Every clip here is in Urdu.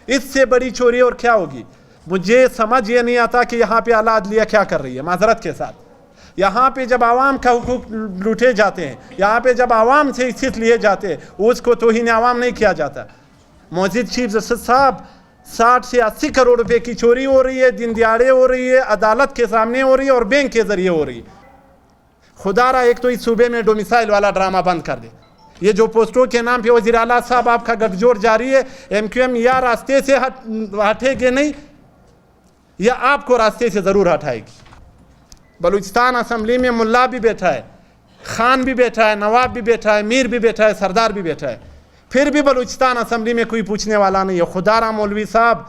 اس سے بڑی چوری اور کیا ہوگی؟ مجھے سمجھ یہ نہیں آتا کہ یہاں پہ اعلیٰ عدلیہ کیا کر رہی ہے معذرت کے ساتھ. یہاں پہ جب عوام کا حقوق لوٹے جاتے ہیں، یہاں پہ جب عوام سے حصص لیے جاتے ہیں، اس کو توہین عوام نہیں کیا جاتا. معزز چیف جسٹس صاحب 60 سے 80 کروڑ روپے کی چوری ہو رہی ہے، دن دیہڑے ہو رہی ہے، عدالت کے سامنے ہو رہی ہے اور بینک کے ذریعے ہو رہی ہے. خدا را ایک تو اس صوبے میں ڈومیسائل والا ڈرامہ بند کر دے. یہ جو پوسٹوں کے نام پہ وزیر اعلیٰ صاحب آپ کا گٹھ جوڑ جاری ہے، ایم کیو ایم یا راستے سے ہٹے گے نہیں یا آپ کو راستے سے ضرور ہٹائے گی. بلوچستان اسمبلی میں ملا بھی بیٹھا ہے، خان بھی بیٹھا ہے، نواب بھی بیٹھا ہے، میر بھی بیٹھا ہے، سردار بھی بیٹھا ہے، پھر بھی بلوچستان اسمبلی میں کوئی پوچھنے والا نہیں ہے. خدا را مولوی صاحب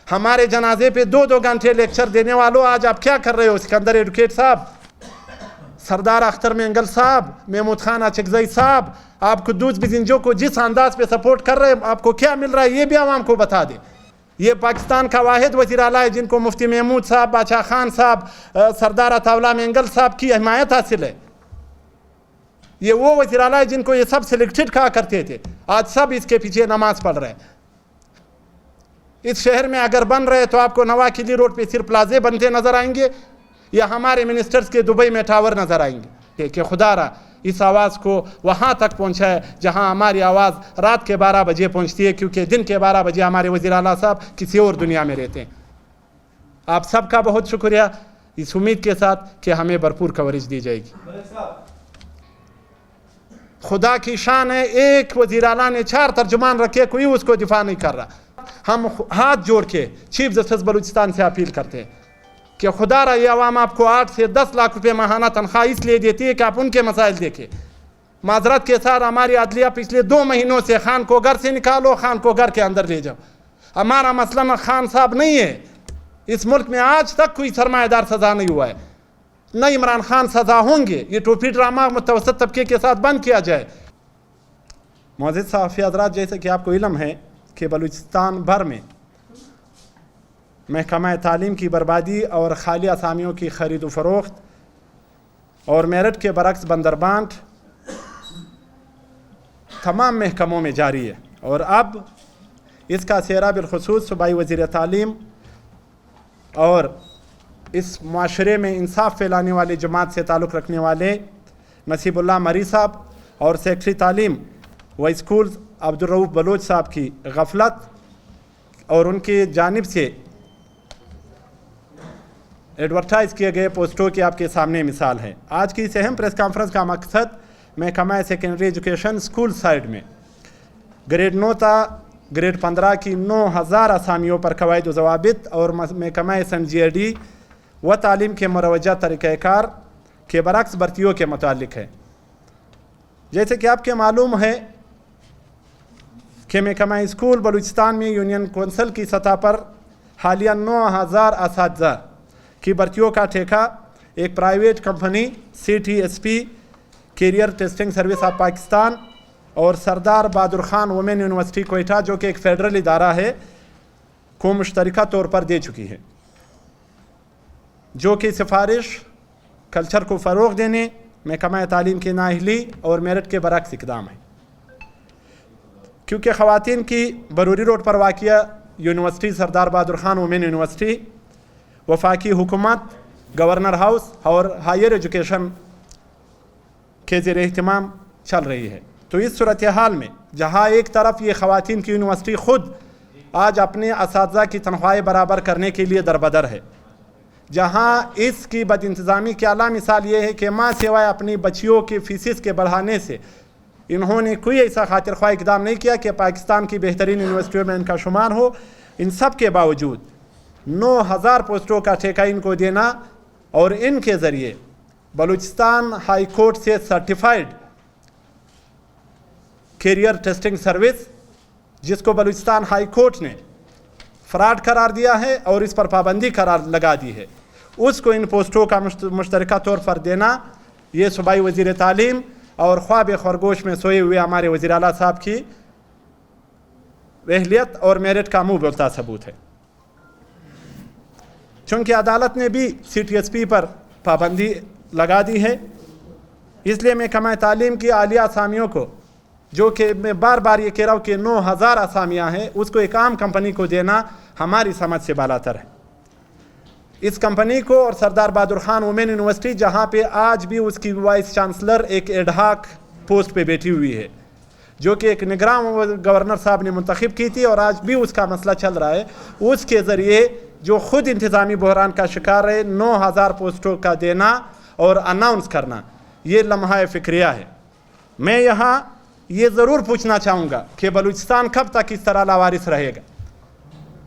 ہمارے جنازے پہ 2 گھنٹے لیکچر دینے والوں، آج آپ کیا کر رہے ہو؟ سکندر ایڈوکیٹ صاحب، سردار اختر مینگل صاحب، محمود خان اچکزئی صاحب، آپ قدوس بزنجو کو جس انداز پہ سپورٹ کر رہے ہیں، آپ کو کیا مل رہا ہے یہ بھی عوام کو بتا دیں. یہ پاکستان کا واحد وزیر اعلیٰ ہے جن کو مفتی محمود صاحب، بادشاہ خان صاحب، سردار عطاءاللہ مینگل صاحب کی حمایت حاصل ہے. یہ وہ وزیر اعلیٰ ہے جن کو یہ سب سلیکٹڈ کہا کرتے تھے، آج سب اس کے پیچھے نماز پڑھ رہے ہیں. اس شہر میں اگر بن رہے تو آپ کو نواکلی روڈ پہ صرف پلازے بنتے نظر آئیں گے یا ہمارے منسٹرز کے دبئی میں ٹاور نظر آئیں گے. کہ خدا را اس آواز کو وہاں تک پہنچائے جہاں ہماری آواز رات کے 12 بجے پہنچتی ہے، کیونکہ دن کے 12 بجے ہمارے وزیر اعلیٰ صاحب کسی اور دنیا میں رہتے ہیں. آپ سب کا بہت شکریہ، اس امید کے ساتھ کہ ہمیں بھرپور کوریج دی جائے گی. خدا کی شان ہے، ایک وزیر اعلیٰ نے 4 ترجمان رکھے، کوئی اس کو دفاع نہیں کر رہا. ہم ہاتھ جوڑ کے چیف جسٹس بلوچستان سے اپیل کرتے ہیں کہ خدا را یہ عوام آپ کو 8 سے 10 لاکھ روپے ماہانہ تنخواہ اس لیے دیتی ہے کہ آپ ان کے مسائل دیکھیں. معذرت کے ساتھ ہماری عدلیہ پچھلے 2 مہینوں سے خان کو گھر سے نکالو، خان کو گھر کے اندر لے جاؤ. ہمارا مسئلہ خان صاحب نہیں ہے. اس ملک میں آج تک کوئی سرمایہ دار سزا نہیں ہوا ہے، نہ عمران خان سزا ہوں گے. یہ ٹوپی ڈرامہ متوسط طبقے کے ساتھ بند کیا جائے. معزز صحافی حضرات، جیسے کہ آپ کو علم ہے کہ بلوچستان بھر میں محکمہ تعلیم کی بربادی اور خالی اسامیوں کی خرید و فروخت اور میرٹھ کے برعکس بندربانٹ تمام محکموں میں جاری ہے. اور اب اس کا سہرا بالخصوص صوبائی وزیر تعلیم اور اس معاشرے میں انصاف پھیلانے والی جماعت سے تعلق رکھنے والے نصیب اللہ مری صاحب اور سیکرٹری تعلیم و اسکولز عبدالرؤف بلوچ صاحب کی غفلت اور ان کی جانب سے ایڈورٹائز کیے گئے پوسٹوں کی آپ کے سامنے مثال ہے. آج کی اس اہم پریس کانفرنس کا مقصد محکمہ سیکنڈری ایجوکیشن اسکول سائڈ میں گریڈ 9 تا گریڈ 15 کی 9000 اسامیوں پر قواعد و ضوابط اور محکمہ SNGAD و تعلیم کے مروجہ طریقہ کار کے برعکس بھرتیوں کے متعلق ہے. جیسے کہ آپ کے معلوم ہے کہ محکمہ اسکول بلوچستان میں یونین کونسل کی سطح پر حالیہ 9000 اساتذہ کی بھرتیوں کا ٹھیکہ ایک private company CTSP career testing service of Pakistan اور سردار بہادر خان وومن یونیورسٹی کوئٹہ جو کہ ایک فیڈرل ادارہ ہے کو مشترکہ طور پر دے چکی ہے، جو کہ سفارش کلچر کو فروغ دینے، محکمہ تعلیم کی نااہلی اور میرٹ کے برعکس اقدام ہے. کیونکہ خواتین کی بروری روڈ پر واقع یونیورسٹی سردار بہادر خان وومن یونیورسٹی وفاقی حکومت، گورنر ہاؤس اور ہائر ایجوکیشن کے زیر اہتمام چل رہی ہے. تو اس صورتحال میں جہاں ایک طرف یہ خواتین کی یونیورسٹی خود آج اپنے اساتذہ کی تنخواہیں برابر کرنے کے لیے دربدر ہے، جہاں اس کی بد انتظامی کی اعلیٰ مثال یہ ہے کہ ماں سوائے اپنی بچیوں کی فیسز کے بڑھانے سے انہوں نے کوئی ایسا خاطر خواہ اقدام نہیں کیا کہ پاکستان کی بہترین یونیورسٹیوں میں ان کا شمار ہو. ان سب کے باوجود 9000 پوسٹوں کا ٹھیکہ ان کو دینا اور ان کے ذریعے بلوچستان ہائی کورٹ سے سرٹیفائیڈ کیریئر ٹیسٹنگ سروس، جس کو بلوچستان ہائی کورٹ نے فراڈ قرار دیا ہے اور اس پر پابندی قرار لگا دی ہے، اس کو ان پوسٹوں کا مشترکہ طور پر دینا، یہ صوبائی وزیر تعلیم اور خواب خرگوش میں سوئے ہوئے ہمارے وزیر اعلیٰ صاحب کی اہلیت اور میرٹ کا منہ بولتا ثبوت ہے. چونکہ عدالت نے بھی CTSP پر پابندی لگا دی ہے، اس لیے محکمہ تعلیم کی عالیہ اسامیوں کو جو کہ میں بار بار یہ کہہ رہا ہوں کہ 9,000 اسامیاں ہیں، اس کو ایک عام کمپنی کو دینا ہماری سمجھ سے بالاتر ہے۔ اس کمپنی کو اور سردار بہادر خان وومین یونیورسٹی، جہاں پہ آج بھی اس کی وائس چانسلر ایک ایڈہاک پوسٹ پہ بیٹھی ہوئی ہے، جو کہ ایک نگراں گورنر صاحب نے منتخب کی تھی اور آج بھی اس کا مسئلہ چل رہا ہے، اس کے ذریعے جو خود انتظامی بحران کا شکار ہے، 9,000 پوسٹوں کا دینا اور اناؤنس کرنا، یہ لمحہ فکریہ ہے۔ میں یہاں یہ ضرور پوچھنا چاہوں گا کہ بلوچستان کب تک اس طرح لاوارث رہے گا؟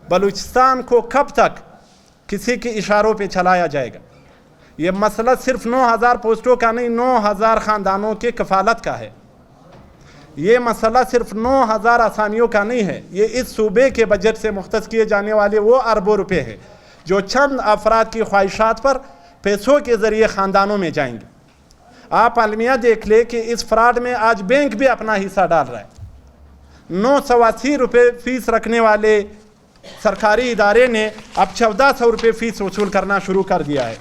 بلوچستان کو کب تک کسی کے اشاروں پہ چلایا جائے گا؟ یہ مسئلہ صرف 9,000 پوسٹوں کا نہیں، 9,000 خاندانوں کے کفالت کا ہے۔ یہ مسئلہ صرف 9,000 اسامیوں کا نہیں ہے، یہ اس صوبے کے بجٹ سے مختص کیے جانے والے وہ اربوں روپے ہیں جو چند افراد کی خواہشات پر پیسوں کے ذریعے خاندانوں میں جائیں گے۔ آپ المیہ دیکھ لیں کہ اس فراڈ میں آج بینک بھی اپنا حصہ ڈال رہا ہے۔ 980 روپے فیس رکھنے والے سرکاری ادارے نے اب 1400 روپے فیس وصول کرنا شروع کر دیا ہے۔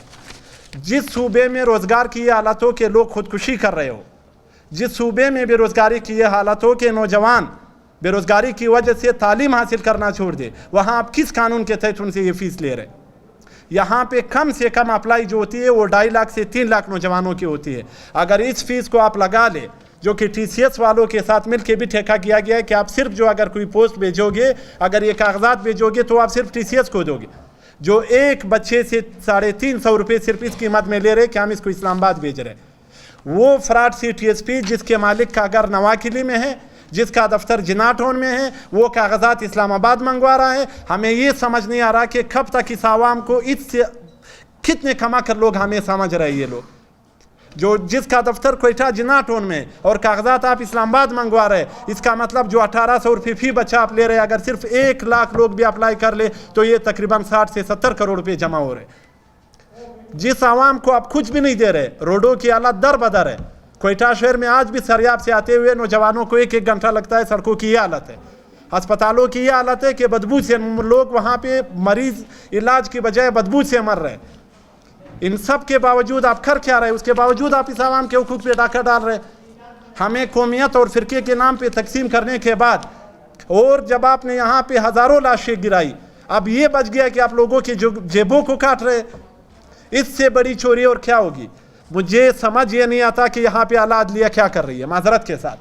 جس صوبے میں روزگار کی یہ حالت ہو کہ لوگ خودکشی کر رہے ہو، جس صوبے میں بے روزگاری کی یہ حالت ہو کہ نوجوان بے روزگاری کی وجہ سے تعلیم حاصل کرنا چھوڑ دے، وہاں آپ کس قانون کے تحت ان سے یہ فیس لے رہے؟ یہاں پہ کم سے کم اپلائی جو ہوتی ہے وہ 2.5 لاکھ سے 3 لاکھ نوجوانوں کی ہوتی ہے۔ اگر اس فیس کو آپ لگا لیں، جو کہ ٹی سی ایس والوں کے ساتھ مل کے بھی ٹھیکہ کیا گیا ہے کہ آپ صرف جو اگر کوئی پوسٹ بھیجو گے، اگر یہ کاغذات بھیجو گے تو آپ صرف ٹی سی ایس کو دو گے، جو ایک بچے سے 350 روپے صرف اس قیمت میں لے رہے کہ ہم اس کو اسلام آباد بھیج رہے ہیں۔ وہ fraud C T S P جس کے مالک کا گھر نواکلی میں ہے، جس کا دفتر جناٹون میں ہے، وہ کاغذات اسلام آباد منگوا رہا ہے۔ ہمیں یہ سمجھ نہیں آ رہا کہ کب تک اس عوام کو اس سے کتنے کما کر لوگ ہمیں سمجھ رہے ہیں، یہ لوگ جو جس کا دفتر کوئٹہ جناٹون میں اور کاغذات آپ اسلام آباد منگوا رہے، اس کا مطلب جو 1800 روپے فی بچہ آپ لے رہے، اگر صرف 1 لاکھ لوگ بھی اپلائی کر لے تو یہ تقریباً 60 سے 70 کروڑ روپے جمع ہو رہے۔ جس عوام کو آپ کچھ بھی نہیں دے رہے، روڈوں کی حالت در بدر ہے۔ کوئٹہ شہر میں آج بھی سریاب سے آتے ہوئے نوجوانوں کو 1 گھنٹہ لگتا ہے، سڑکوں کی یہ حالت ہے۔ ہسپتالوں کی یہ حالت ہے کہ بدبو سے لوگ وہاں پہ مریض علاج کی بجائے بدبو سے مر رہے۔ ان سب کے باوجود آپ کر کیا رہے؟ اس کے باوجود آپ اس عوام کے حقوق پہ ڈاکہ ڈال رہے۔ ہمیں قومیت اور فرقے کے نام پہ تقسیم کرنے کے بعد، اور جب آپ نے یہاں پہ ہزاروں لاشیں گرائی، اب یہ بچ گیا کہ آپ لوگوں کی جیبوں کو کاٹ رہے۔ اس سے بڑی چوری اور کیا ہوگی؟ مجھے سمجھ یہ نہیں آتا کہ یہاں پہ اعلی عدلیہ کیا کر رہی ہے، معذرت کے ساتھ۔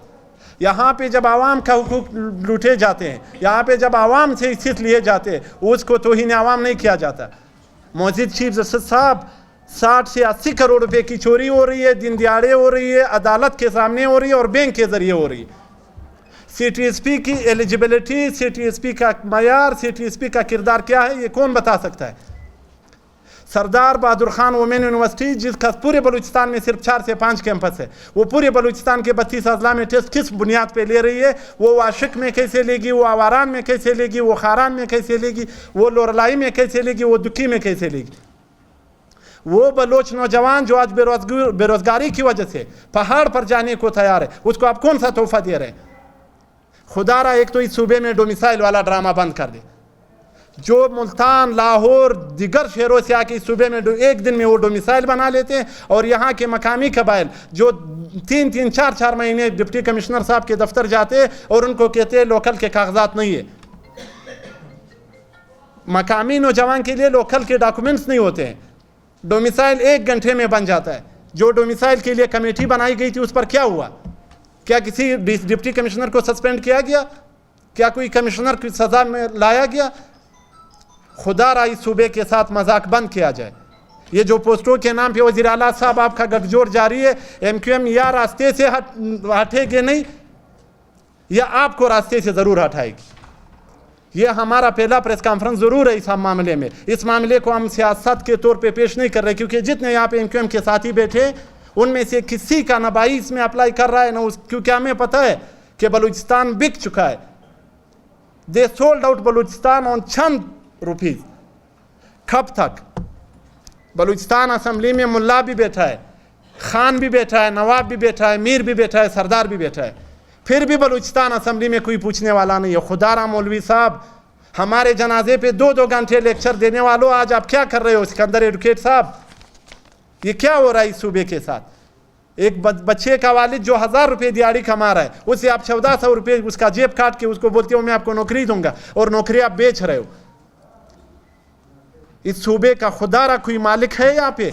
یہاں پہ جب عوام کا حقوق لوٹے جاتے ہیں، یہاں پہ جب عوام سے حیثیت لیے جاتے ہیں، اس کو توہین عوام نہیں کیا جاتا۔ معزز چیف جسٹس صاحب، 60 سے 80 کروڑ روپے کی چوری ہو رہی ہے، دن دیہڑے ہو رہی ہے، عدالت کے سامنے ہو رہی ہے اور بینک کے ذریعے ہو رہی ہے۔ سی ٹی ایس پی کی eligibility, C T S P کا معیار، سی ٹی ایس پی کا کردار کیا ہے، یہ کون بتا سکتا ہے؟ سردار بہادر خان وومین یونیورسٹی، جس کا پورے بلوچستان میں صرف 4 سے 5 کیمپس ہے، وہ پورے بلوچستان کے 32 اضلاع میں ٹیسٹ کس بنیاد پہ لے رہی ہے؟ وہ عاشق میں کیسے لے گی، وہ آواران میں کیسے لے گی، وہ خاران میں کیسے لے گی، وہ لورلائی میں کیسے لے گی، وہ دکی میں کیسے لے گی؟ وہ بلوچ نوجوان جو آج بے روزگاری کی وجہ سے پہاڑ پر جانے کو تیار ہے، اس کو آپ کون سا تحفہ دے رہے ہیں؟ خدا را ایک تو اس صوبے میں ڈومیسائل والا ڈرامہ بند کر دے۔ جو ملتان، لاہور، دیگر شہروں سے آ کے اس صوبے میں ایک دن میں وہ ڈومیسائل بنا لیتے ہیں، اور یہاں کے مقامی قبائل جو 3 4 مہینے ڈپٹی کمشنر صاحب کے دفتر جاتے ہیں اور ان کو کہتے ہیں لوکل کے کاغذات نہیں ہے۔ مقامی نوجوان کے لیے لوکل کے ڈاکومنٹس نہیں ہوتے ہیں۔ ڈومیسائل 1 گھنٹے میں بن جاتا ہے۔ جو ڈومیسائل کے لیے کمیٹی بنائی گئی تھی اس پر کیا ہوا؟ کیا کسی ڈپٹی کمشنر کو سسپینڈ کیا گیا؟ کیا کوئی کمشنر کی سزا میں لایا گیا؟ خدا را اس صوبے کے ساتھ مذاق بند کیا جائے۔ یہ جو پوسٹوں کے نام پہ وزیر اعلیٰ صاحب آپ کا گٹھ جوڑ جاری ہے، ایم کیو ایم یا راستے سے ہٹے گے نہیں، یا آپ کو راستے سے ضرور ہٹائے گی۔ یہ ہمارا پہلا پریس کانفرنس ضرور ہے اس معاملے میں۔ اس معاملے کو ہم سیاست کے طور پہ پیش نہیں کر رہے، کیونکہ جتنے یہاں پہ ایم کیو ایم کے ساتھی بیٹھے ان میں سے کسی کا نہ 22 میں اپلائی کر رہا ہے نہ کیونکہ ہمیں پتہ ہے کہ بلوچستان بک چکا ہے۔ دے سولڈ آؤٹ بلوچستان آن چند روپیز۔ کب تک؟ بلوچستان اسمبلی میں ملا بھی بیٹھا ہے، خان بھی بیٹھا ہے، نواب بھی بیٹھا ہے، میر بھی بیٹھا ہے، سردار بھی بیٹھا ہے، پھر بھی بلوچستان اسمبلی میں کوئی پوچھنے والا نہیں ہے۔ خدا را مولوی صاحب، ہمارے جنازے پہ 2 گھنٹے لیکچر دینے والوں، آج آپ کیا کر رہے ہو؟ سکندر ایڈوکیٹ صاحب، یہ کیا ہو رہا ہے اس صوبے کے ساتھ؟ ایک بچے کا والد جو 1000 روپے دیہڑی کما رہا ہے اسے آپ 1400 روپے اس کا جیب کاٹ کے اس کو بولتے ہو میں آپ کو نوکری دوں گا اور نوکری آپ بیچ رہے ہو. اس صوبے کا خدا را کوئی مالک ہے یہاں پہ؟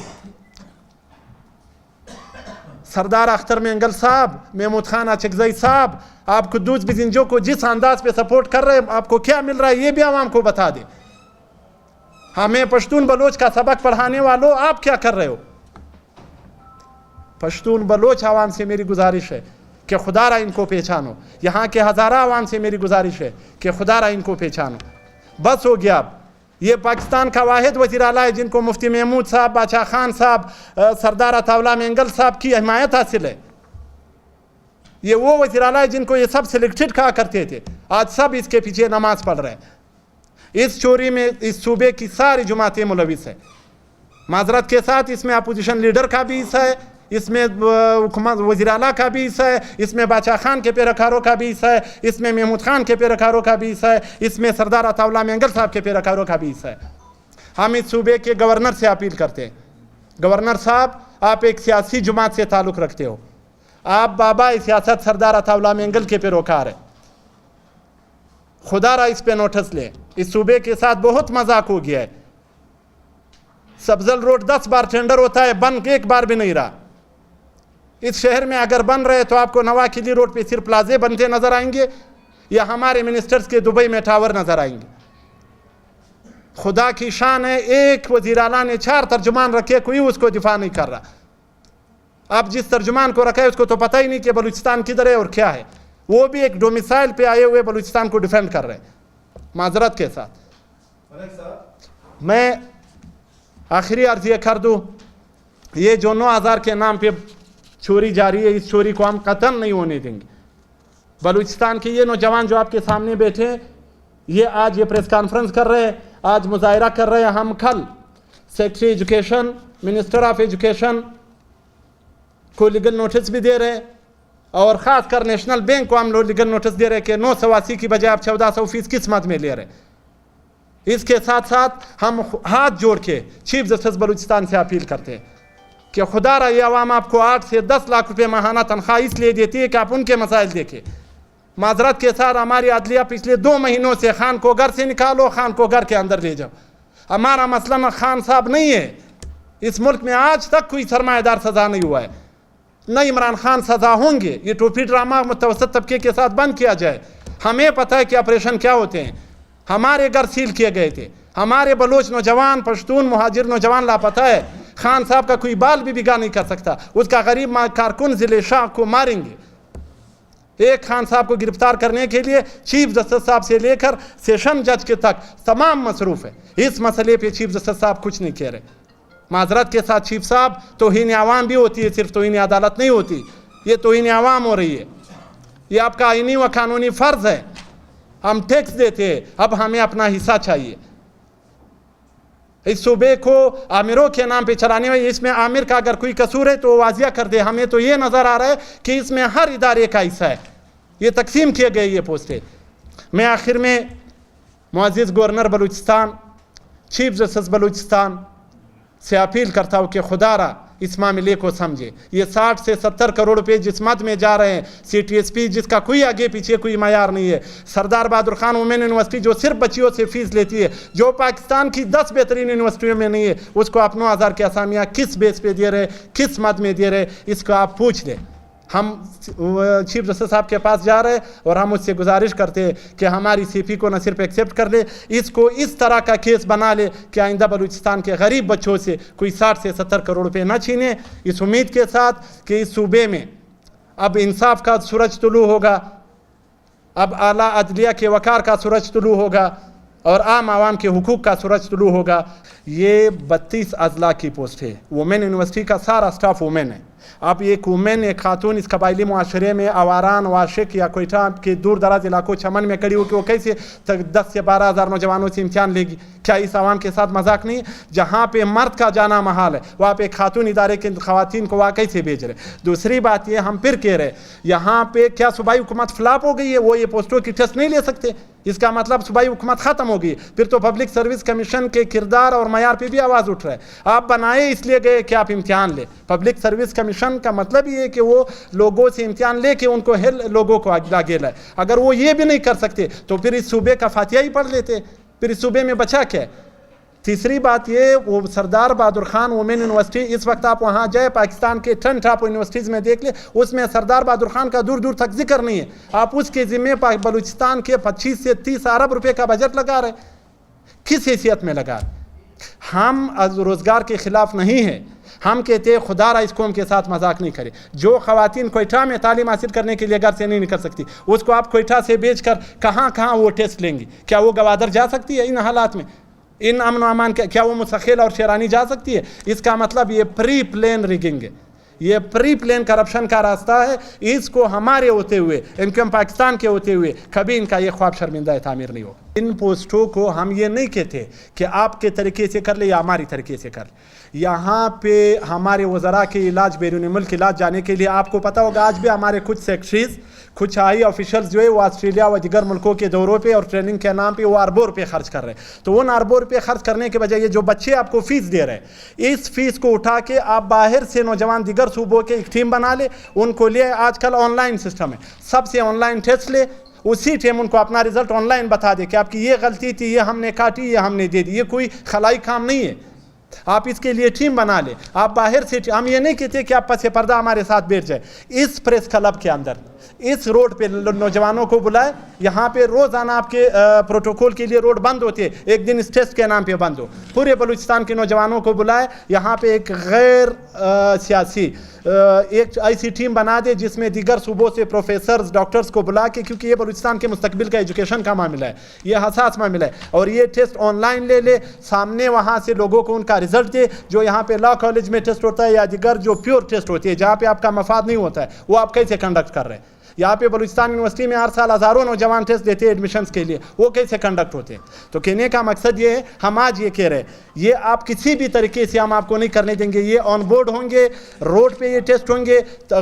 سردار اختر مینگل صاحب، محمود خان اچکزئی صاحب، آپ قدوس بزنجو کو جس انداز پہ سپورٹ کر رہے ہیں آپ کو کیا مل رہا ہے یہ بھی عوام کو بتا دیں. ہمیں پشتون بلوچ کا سبق پڑھانے والوں آپ کیا کر رہے ہو؟ پشتون بلوچ عوام سے میری گزارش ہے کہ خدا را ان کو پہچانو. یہاں کے ہزارہ عوام سے میری گزارش ہے کہ خدا را ان کو پہچانو. بس ہو گیا. اب یہ پاکستان کا واحد وزیر اعلیٰ ہے جن کو مفتی محمود صاحب، باچا خان صاحب، سردار عطاءاللہ مینگل صاحب کی حمایت حاصل ہے. یہ وہ وزیر اعلیٰ ہے جن کو یہ سب سلیکٹڈ کہا کرتے تھے، آج سب اس کے پیچھے نماز پڑھ رہے ہیں. اس چوری میں اس صوبے کی ساری جماعتیں ملوث ہے. معذرت کے ساتھ اس میں اپوزیشن لیڈر کا بھی حصہ ہے، اس میں حکومت وزیر اعلیٰ کا بھی حصہ ہے، اس میں باچا خان کے پیروکاروں کا بھی حصہ ہے، اس میں محمود خان کے پیروکاروں کا بھی حصہ ہے، اس میں سردار عطاءاللہ مینگل صاحب کے پیروکاروں کا بھی حصہ ہے. ہم اس صوبے کے گورنر سے اپیل کرتے ہیں، گورنر صاحب آپ ایک سیاسی جماعت سے تعلق رکھتے ہو، آپ بابا سیاست سردار عطاءاللہ مینگل کے پیروکار ہیں. خدا را اس پہ نوٹس لیں. اس صوبے کے ساتھ بہت مذاق ہو گیا ہے. سبزل روڈ 10 بار ٹینڈر ہوتا ہے، بن ایک بار بھی نہیں رہا. اس شہر میں اگر بن رہے تو آپ کو نواکلی روڈ پہ صرف پلازے بنتے نظر آئیں گے یا ہمارے منسٹرز کے دبئی میں ٹاور نظر آئیں گے. خدا کی شان ہے ایک وزیر اعلیٰ نے 4 ترجمان رکھے، کوئی اس کو دفاع نہیں کر رہا. آپ جس ترجمان کو رکھا ہے اس کو تو پتہ ہی نہیں کہ بلوچستان کدھر ہے اور کیا ہے. وہ بھی ایک ڈومیسائل پہ آئے ہوئے بلوچستان کو ڈیفینڈ کر رہے ہیں. معذرت کے ساتھ میں آخری عرض یہ کر دوں، یہ جو 9000 کے نام پہ چوری جاری ہے اس چوری کو ہم قطعاً نہیں ہونے دیں گے. بلوچستان کے یہ نوجوان جو آپ کے سامنے بیٹھے ہیں، یہ آج یہ پریس کانفرنس کر رہے ہیں، آج مظاہرہ کر رہے ہیں. ہم کل secretary education, minister of education کو لیگل نوٹس بھی دے رہے ہیں اور خاص کر نیشنل بینک کو ہم لوگ لیگل نوٹس دے رہے ہیں کہ 980 کی بجائے آپ 1400% کس مد میں لے رہے ہیں. اس کے ساتھ ساتھ ہم ہاتھ جوڑ کے چیف جسٹس بلوچستان سے اپیل کرتے ہیں کہ خدا را یہ عوام آپ کو 8 سے 10 لاکھ روپے ماہانہ تنخواہ اس لیے دیتی ہے کہ آپ ان کے مسائل دیکھیں. معذرت کے ساتھ ہماری عدلیہ پچھلے 2 مہینوں سے خان کو گھر سے نکالو، خان کو گھر کے اندر لے جاؤ. ہمارا مسئلہ خان صاحب نہیں ہے. اس ملک میں آج تک کوئی سرمایہ دار سزا نہیں ہوا ہے، نہ عمران خان سزا ہوں گے. یہ ٹوپی ڈرامہ متوسط طبقے کے ساتھ بند کیا جائے. ہمیں پتہ ہے کہ آپریشن کیا ہوتے ہیں. ہمارے گھر سیل کیے گئے تھے، ہمارے بلوچ نوجوان، پشتون مہاجر نوجوان لاپتہ ہے. خان صاحب کا کوئی بال بھی بگا نہیں کر سکتا. اس کا غریب کارکن ضلع شاہ کو ماریں گے. ایک خان صاحب کو گرفتار کرنے کے لیے چیف جسٹس صاحب سے لے کر سیشن جج کے تک تمام مصروف ہے. اس مسئلے پہ چیف جسٹس صاحب کچھ نہیں کہہ رہے. معذرت کے ساتھ چیف صاحب، توہین عوام بھی ہوتی ہے، صرف توہین عدالت نہیں ہوتی. یہ توہین عوام ہو رہی ہے. یہ آپ کا آئینی و قانونی فرض ہے. ہم ٹیکس دیتے ہیں، اب ہمیں اپنا حصہ چاہیے. اس صوبے کو عامروں کے نام پہ چلانے ہوئے، اس میں عامر کا اگر کوئی قصور ہے تو واضح کر دے. ہمیں تو یہ نظر آ رہا ہے کہ اس میں ہر ادارے کا حصہ ہے. یہ تقسیم کیے گئے یہ پوسٹیں. میں آخر میں معزز governor Balochistan, chief justice Balochistan سے اپیل کرتا ہوں کہ خدا را اس معاملے کو سمجھے. یہ 60 سے 70 کروڑ روپے جس مد میں جا رہے ہیں، سی ٹی ایس پی جس کا کوئی آگے پیچھے کوئی معیار نہیں ہے، سردار بہادر خان وومن یونیورسٹی جو صرف بچیوں سے فیس لیتی ہے، جو پاکستان کی 10 بہترین یونیورسٹیوں میں نہیں ہے، اس کو آپ 9000 کے اسامیاں کس بیس پہ دے رہے، کس مد میں دے رہے، اس کو آپ پوچھ لیں. ہم چیف جسٹس صاحب کے پاس جا رہے اور ہم اس سے گزارش کرتے ہیں کہ ہماری سی پی کو نہ صرف ایکسیپٹ کر لے، اس کو اس طرح کا کیس بنا لے کہ آئندہ بلوچستان کے غریب بچوں سے کوئی 60 سے 70 کروڑ روپے نہ چھینے. اس امید کے ساتھ کہ اس صوبے میں اب انصاف کا سورج طلوع ہوگا، اب اعلیٰ عدلیہ کے وقار کا سورج طلوع ہوگا اور عام عوام کے حقوق کا سورج طلوع ہوگا. یہ 32 اضلاع کی پوسٹ ہے. وومن یونیورسٹی کا سارا سٹاف وومن ہے. اب ایک وومن، ایک خاتون اس قبائلی معاشرے میں آواران، واشق یا کوئٹہ کے دور دراز علاقوں چمن میں کڑی ہو کے وہ کیسے 10 سے 12 ہزار نوجوانوں سے امتحان لے گی؟ کیا اس عوام کے ساتھ مذاق نہیں؟ جہاں پہ مرد کا جانا محال ہے وہاں پہ خاتون ادارے کے خواتین کو واقعی سے بھیج رہے. دوسری بات یہ ہم پھر کہہ رہے یہاں پہ کیا صوبائی حکومت فلاپ ہو گئی ہے؟ وہ یہ پوسٹوں کی ٹیسٹ نہیں لے سکتے؟ اس کا مطلب صوبائی حکومت ختم ہوگی. پھر تو پبلک سروس کمیشن کے کردار اور معیار پہ بھی آواز اٹھ رہا ہے. آپ بنائے اس لیے گئے کہ آپ امتحان لیں. پبلک سروس کمیشن کا مطلب یہ ہے کہ وہ لوگوں سے امتحان لے کے ان کو لوگوں کو آگے لائے. اگر وہ یہ بھی نہیں کر سکتے تو پھر اس صوبے کا فاتحہ ہی پڑھ لیتے, پھر اس صوبے میں بچا کیا ہے. تیسری بات یہ, وہ سردار بہادر خان وومن یونیورسٹی, اس وقت آپ وہاں جائے پاکستان کے 10 ٹاپ یونیورسٹیز میں دیکھ لیں, اس میں سردار بہادر خان کا دور دور تک ذکر نہیں ہے. آپ اس کے ذمہ بلوچستان کے 25 سے 30 ارب روپے کا بجٹ لگا رہے. کس حیثیت میں لگا رہے؟ ہم روزگار کے خلاف نہیں ہیں. ہم کہتے ہیں خدا را اس قوم کے ساتھ مذاق نہیں کرے. جو خواتین کوئٹہ میں تعلیم حاصل کرنے کے لیے گھر سے نہیں نکل سکتی, اس کو آپ کوئٹہ سے بیچ کر کہاں کہاں وہ ٹیسٹ لیں گی؟ کیا وہ گوادر جا سکتی ہے ان حالات میں؟ ان امن و امان کیا وہ مستقل اور شیرانی جا سکتی ہے؟ اس کا مطلب یہ پری پلین ریگنگ ہے, یہ پری پلین کرپشن کا راستہ ہے. اس کو ہمارے ہوتے ہوئے, انکم پاکستان کے ہوتے ہوئے, کبھی ان کا یہ خواب شرمندہ تعمیر نہیں ہوگا. ان پوسٹوں کو ہم یہ نہیں کہتے کہ آپ کے طریقے سے کر لے یا ہماری طریقے سے کر لے. یہاں پہ ہمارے وزراء کے علاج, بیرون ملک علاج جانے کے لیے آپ کو پتہ ہوگا آج بھی ہمارے کچھ سیکٹریز, کچھ ہائی آفیشلز جو ہے وہ آسٹریلیا و دیگر ملکوں کے دوروں پہ اور ٹریننگ کے نام پہ وہ اربوں روپے خرچ کر رہے ہیں. تو ان اربوں روپے خرچ کرنے کے بجائے یہ جو بچے آپ کو فیس دے رہے ہیں, اس فیس کو اٹھا کے آپ باہر سے نوجوان دیگر صوبوں کے ایک ٹیم بنا لے, ان کو لے. آج کل آن لائن سسٹم ہے, سب سے آن لائن ٹیسٹ لے, اسی ٹائم ان کو اپنا رزلٹ آن لائن بتا دے کہ آپ کی یہ غلطی تھی, یہ ہم نے کاٹی, یہ ہم نے دے دی. یہ کوئی خلائی کام نہیں ہے. آپ اس کے لیے ٹیم بنا لیں. آپ باہر سے, ہم یہ نہیں کہتے کہ آپ پس پردہ ہمارے ساتھ بیٹھ جائے. اس پریس کلب کے اندر, اس روڈ پہ نوجوانوں کو بلائے. یہاں پہ روزانہ آپ کے پروٹوکول کے لیے روڈ بند ہوتی ہے, ایک دن اس ٹیسٹ کے نام پہ بند ہو. پورے بلوچستان کے نوجوانوں کو بلائے. یہاں پہ ایک غیر سیاسی ایک ایسی ٹیم بنا دے جس میں دیگر صوبوں سے پروفیسرز, ڈاکٹرز کو بلا کے, کیونکہ یہ بلوچستان کے مستقبل کا ایجوکیشن کا معاملہ ہے, یہ حساس معاملہ ہے. اور یہ ٹیسٹ آن لائن لے لے, سامنے وہاں سے لوگوں کو ان کا رزلٹ دے. جو یہاں پہ لا کالج میں ٹیسٹ ہوتا ہے یا دیگر جو پیور ٹیسٹ ہوتی ہے جہاں پہ آپ کا مفاد نہیں ہوتا ہے, وہ آپ کیسے کنڈکٹ کر رہے ہیں؟ یہاں پہ بلوچستان یونیورسٹی میں ہر سال ہزاروں نوجوان ٹیسٹ دیتے ہیں ایڈمیشنز کے لیے, وہ کیسے کنڈکٹ ہوتے ہیں؟ تو کہنے کا مقصد یہ ہے, ہم آج یہ کہہ رہے ہیں, یہ آپ کسی بھی طریقے سے ہم آپ کو نہیں کرنے دیں گے. یہ آن بورڈ ہوں گے, روڈ پہ یہ ٹیسٹ ہوں گے,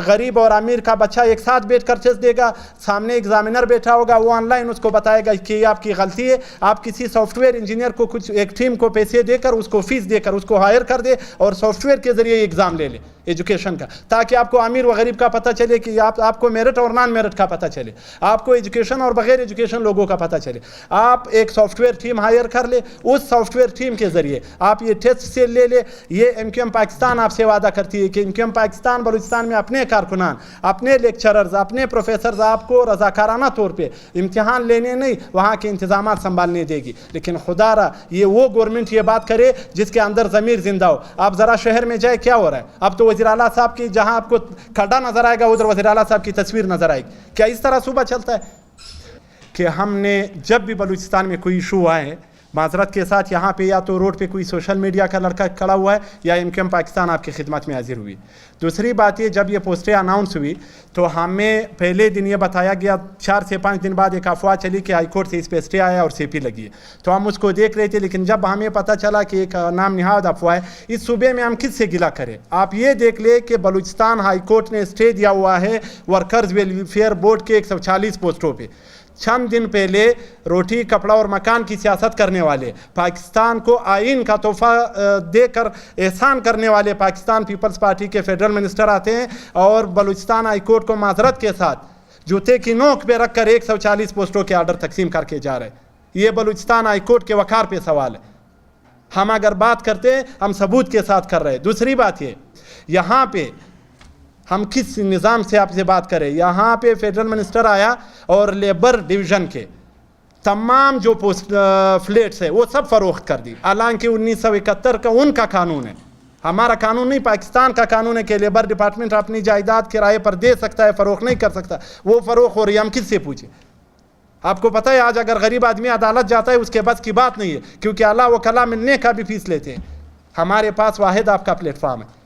غریب اور امیر کا بچہ ایک ساتھ بیٹھ کر ٹیسٹ دے گا. سامنے ایگزامینر بیٹھا ہوگا, وہ آن لائن اس کو بتائے گا کہ یہ آپ کی غلطی ہے. آپ کسی سافٹ ویئر انجینئر کو, کچھ ایک ٹیم کو پیسے دے کر, اس کو فیس دے کر اس کو ہائر کر دے اور سافٹ ویئر کے ذریعے ایگزام لے لے ایجوکیشن کا, تاکہ آپ کو امیر و غریب کا پتہ چلے, کہ آپ کو میرٹ اور نان میرٹ کا پتہ چلے, آپ کو ایجوکیشن اور بغیر ایجوکیشن لوگوں کا پتہ چلے. آپ ایک سافٹ ویئر ٹیم ہائر کر لے, اس سافٹ ویئر ٹیم کے ذریعے آپ یہ ٹیسٹ سے لے لے. یہ MQM پاکستان آپ سے وعدہ کرتی ہے کہ MQM پاکستان بلوچستان میں اپنے کارکنان, اپنے لیکچررز, اپنے پروفیسرز آپ کو رضاکارانہ طور پہ امتحان لینے نہیں, وہاں کے انتظامات سنبھالنے دے گی. لیکن خدا را یہ وہ گورنمنٹ یہ بات کرے جس کے اندر ضمیر زندہ ہو. آپ ذرا شہر میں جائے, کیا ہو رہا ہے اب تو وزیر اعلیٰ صاحب کی, جہاں آپ کو کھڈا نظر آئے گا ادھر وزیر اعلیٰ صاحب کی تصویر نظر آئے گی. کیا اس طرح صوبہ چلتا ہے؟ کہ ہم نے جب بھی بلوچستان میں کوئی ایشو آئے, معذرت کے ساتھ, یہاں پہ یا تو روڈ پہ کوئی سوشل میڈیا کا لڑکا کھڑا ہوا ہے یا MQM پاکستان آپ کی خدمت میں حاضر ہوئی. دوسری بات یہ, جب یہ پوسٹیں اناؤنس ہوئی تو ہمیں پہلے دن یہ بتایا گیا, 4 سے 5 دن بعد ایک افواہ چلی کہ ہائی کورٹ سے اس پہ اسٹے آیا اور CP لگی ہے. تو ہم اس کو دیکھ رہے تھے, لیکن جب ہمیں پتہ چلا کہ ایک نام نہاد افواہ ہے, اس صوبے میں ہم کس سے گلہ کریں؟ آپ یہ دیکھ لیں کہ بلوچستان ہائی کورٹ نے اسٹے دیا ہوا ہے ورکرز ویلفیئر بورڈ کے 140 پوسٹوں پہ. چند دن پہلے روٹی کپڑا اور مکان کی سیاست کرنے والے, پاکستان کو آئین کا تحفہ دے کر احسان کرنے والے پاکستان پیپلز پارٹی کے فیڈرل منسٹر آتے ہیں اور بلوچستان ہائی کورٹ کو معذرت کے ساتھ جوتے کی نوک پہ رکھ کر 140 پوسٹوں کے آرڈر تقسیم کر کے جا رہے ہیں. یہ بلوچستان ہائی کورٹ کے وقار پہ سوال ہے. ہم اگر بات کرتے ہیں, ہم ثبوت کے ساتھ کر رہے ہیں. دوسری بات یہ, یہاں پہ ہم کس نظام سے آپ سے بات کریں؟ یہاں پہ فیڈرل منسٹر آیا اور لیبر ڈویژن کے تمام جو فلیٹس ہے وہ سب فروخت کر دی, حالانکہ 1971 کا ان کا قانون ہے, ہمارا قانون نہیں, پاکستان کا قانون ہے کہ لیبر ڈپارٹمنٹ اپنی جائیداد کرائے پر دے سکتا ہے, فروخت نہیں کر سکتا. وہ فروخت ہو رہی ہے, ہم کس سے پوچھیں؟ آپ کو پتہ ہے آج اگر غریب آدمی عدالت جاتا ہے اس کے بس کی بات نہیں ہے, کیونکہ اللہ و کلام ملنے کا بھی فیس لیتے ہیں. ہمارے پاس واحد آپ کا پلیٹ فارم ہے,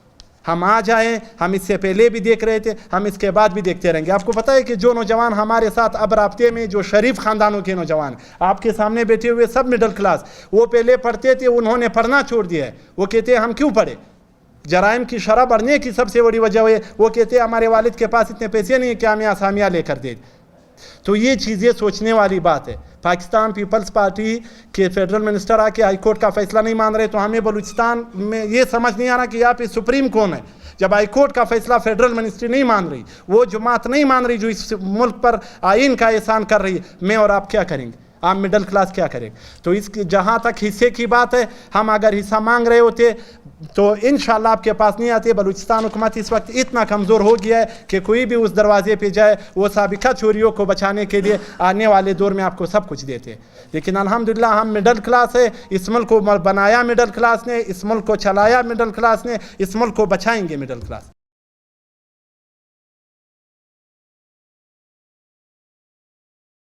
ہم آ جائیں, ہم اس سے پہلے بھی دیکھ رہے تھے, ہم اس کے بعد بھی دیکھتے رہیں گے. آپ کو پتہ ہے کہ جو نوجوان ہمارے ساتھ اب رابطے میں, جو شریف خاندانوں کے نوجوان آپ کے سامنے بیٹھے ہوئے سب مڈل کلاس, وہ پہلے پڑھتے تھے, انہوں نے پڑھنا چھوڑ دیا ہے. وہ کہتے ہیں ہم کیوں پڑھے؟ جرائم کی شرح بڑھنے کی سب سے بڑی وجہ ہے, وہ کہتے ہیں ہمارے والد کے پاس اتنے پیسے نہیں ہیں کہ ہمیں آسامیاں لے کر دے. تو یہ چیزیں سوچنے والی بات ہے. پاکستان پیپلز پارٹی کے فیڈرل منسٹر آ کے ہائی کورٹ کا فیصلہ نہیں مان رہے تو ہمیں بلوچستان میں یہ سمجھ نہیں آ رہا کہ یہاں پہ سپریم کون ہے. جب ہائی کورٹ کا فیصلہ فیڈرل منسٹری نہیں مان رہی, وہ جماعت نہیں مان رہی جو اس ملک پر آئین کا احسان کر رہی ہے, میں اور آپ کیا کریں گے؟ عام مڈل کلاس کیا کرے؟ تو اس کی جہاں تک حصے کی بات ہے, ہم اگر حصہ مانگ رہے ہوتے تو انشاءاللہ آپ کے پاس نہیں آتے. بلوچستان حکومت اس وقت اتنا کمزور ہو گیا ہے کہ کوئی بھی اس دروازے پہ جائے وہ سابقہ چوریوں کو بچانے کے لیے آنے والے دور میں آپ کو سب کچھ دیتے ہیں. لیکن الحمدللہ ہم مڈل کلاس ہے, اس ملک کو بنایا مڈل کلاس نے, اس ملک کو چلایا مڈل کلاس نے, اس ملک کو بچائیں گے مڈل کلاس.